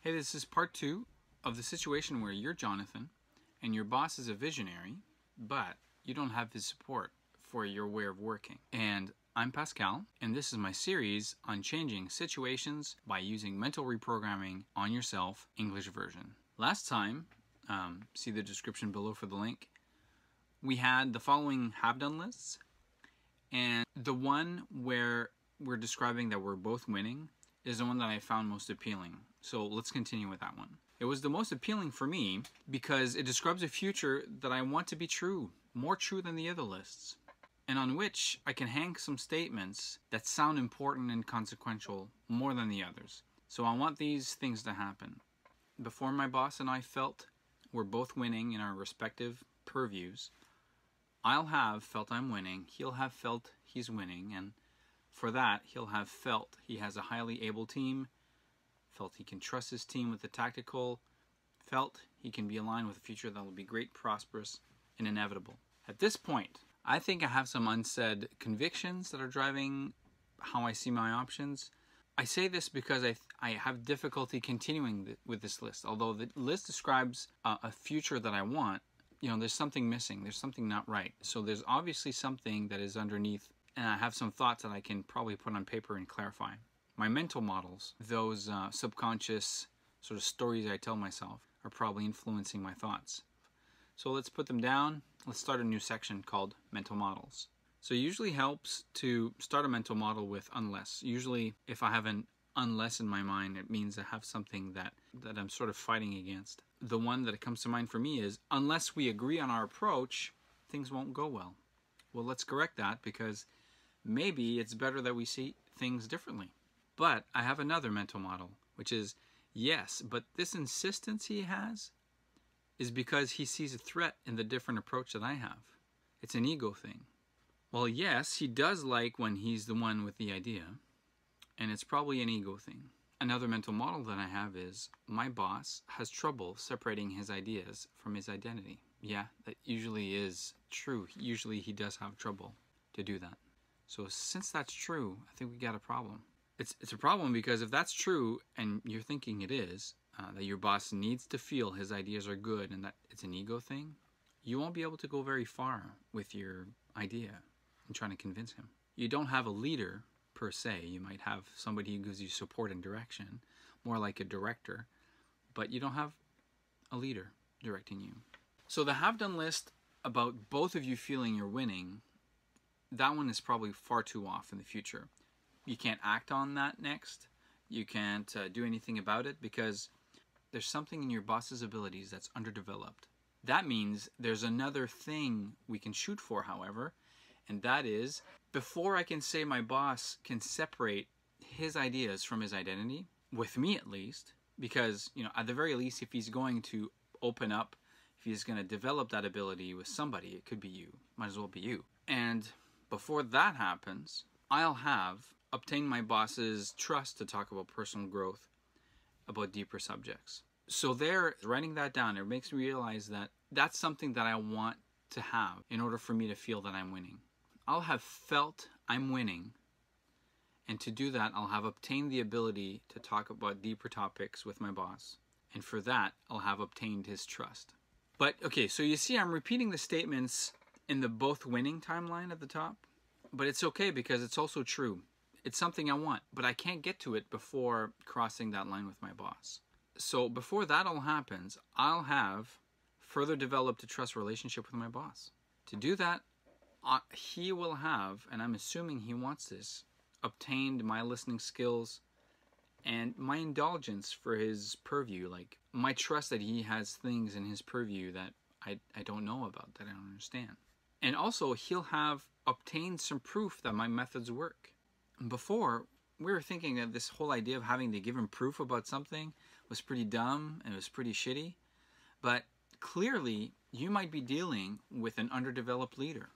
Hey, this is part 2 of the situation where you're Jonathan and your boss is a visionary, but you don't have his support for your way of working. And I'm Pascal, and this is my series on changing situations by using mental reprogramming on yourself, English version. Last time, see the description below for the link, we had the following have-done lists, and the one where we're describing that we're both winning is the one that I found most appealing. So let's continue with that one. It was the most appealing for me because it describes a future that I want to be true, more true than the other lists, and on which I can hang some statements that sound important and consequential more than the others. So I want these things to happen. Before my boss and I felt we're both winning in our respective purviews, I'll have felt I'm winning, he'll have felt he's winning, and for that he'll have felt he has a highly able team, felt he can trust his team with the tactical, felt he can be aligned with a future that will be great, prosperous, and inevitable. At this point, I think I have some unsaid convictions that are driving how I see my options. I say this because I have difficulty continuing with this list. Although the list describes a future that I want, you know, there's something missing, there's something not right. So there's obviously something that is underneath, and I have some thoughts that I can probably put on paper and clarify. My mental models, those subconscious sort of stories I tell myself, are probably influencing my thoughts. So let's put them down. Let's start a new section called mental models. So it usually helps to start a mental model with unless. Usually if I have an unless in my mind, it means I have something that I'm sort of fighting against. The one that comes to mind for me is, unless we agree on our approach, things won't go well. Well, let's correct that, because maybe it's better that we see things differently. But I have another mental model, which is, yes, but this insistence he has is because he sees a threat in the different approach that I have. It's an ego thing. Well, yes, he does like when he's the one with the idea, and it's probably an ego thing. Another mental model that I have is, my boss has trouble separating his ideas from his identity. Yeah, that usually is true. Usually he does have trouble to do that. So since that's true, I think we got a problem. It's a problem because if that's true, and you're thinking it is, that your boss needs to feel his ideas are good and that it's an ego thing, you won't be able to go very far with your idea and trying to convince him. You don't have a leader per se. You might have somebody who gives you support and direction, more like a director, but you don't have a leader directing you. So the have-done list about both of you feeling you're winning, that one is probably far too off in the future. You can't act on that next. You can't do anything about it because there's something in your boss's abilities that's underdeveloped. That means there's another thing we can shoot for, however, and that is, before I can say my boss can separate his ideas from his identity, with me at least, because, you know, at the very least, if he's going to open up, if he's going to develop that ability with somebody, it could be you. Might as well be you. And before that happens, I'll have obtained my boss's trust to talk about personal growth, about deeper subjects. So there, writing that down, it makes me realize that that's something that I want to have in order for me to feel that I'm winning. I'll have felt I'm winning, and to do that, I'll have obtained the ability to talk about deeper topics with my boss, and for that, I'll have obtained his trust. But, okay, so you see I'm repeating the statements in the both winning timeline at the top, but it's okay because it's also true. It's something I want, but I can't get to it before crossing that line with my boss. So before that all happens, I'll have further developed a trust relationship with my boss. To do that, he will have, and I'm assuming he wants this, obtained my listening skills and my indulgence for his purview, like my trust that he has things in his purview that I don't know about, that I don't understand. And also, he'll have obtained some proof that my methods work. Before, we were thinking that this whole idea of having to give him proof about something was pretty dumb and it was pretty shitty. But clearly, you might be dealing with an underdeveloped leader.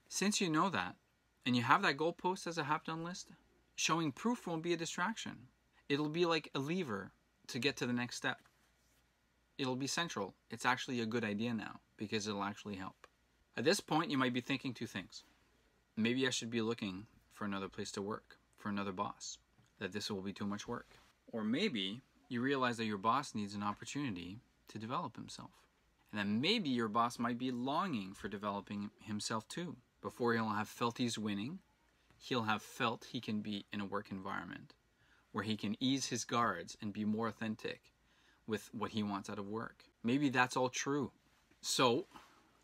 Since you know that, and you have that goalpost as a have-done list, showing proof won't be a distraction. It'll be like a lever to get to the next step. It'll be central. It's actually a good idea now because it'll actually help. At this point, you might be thinking two things. Maybe I should be looking for another place to work, for another boss, that this will be too much work. Or maybe you realize that your boss needs an opportunity to develop himself. And then maybe your boss might be longing for developing himself too. Before he'll have felt he's winning, he'll have felt he can be in a work environment where he can ease his guards and be more authentic with what he wants out of work. Maybe that's all true. So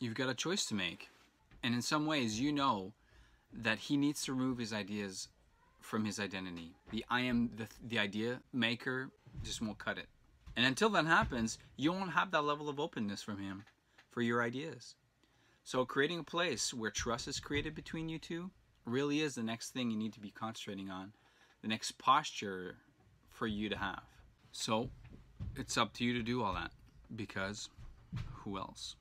you've got a choice to make. And in some ways, you know that he needs to remove his ideas from his identity. The I am the idea maker just won't cut it. And until that happens, you won't have that level of openness from him for your ideas. So creating a place where trust is created between you two really is the next thing you need to be concentrating on, the next posture for you to have. So it's up to you to do all that, because who else?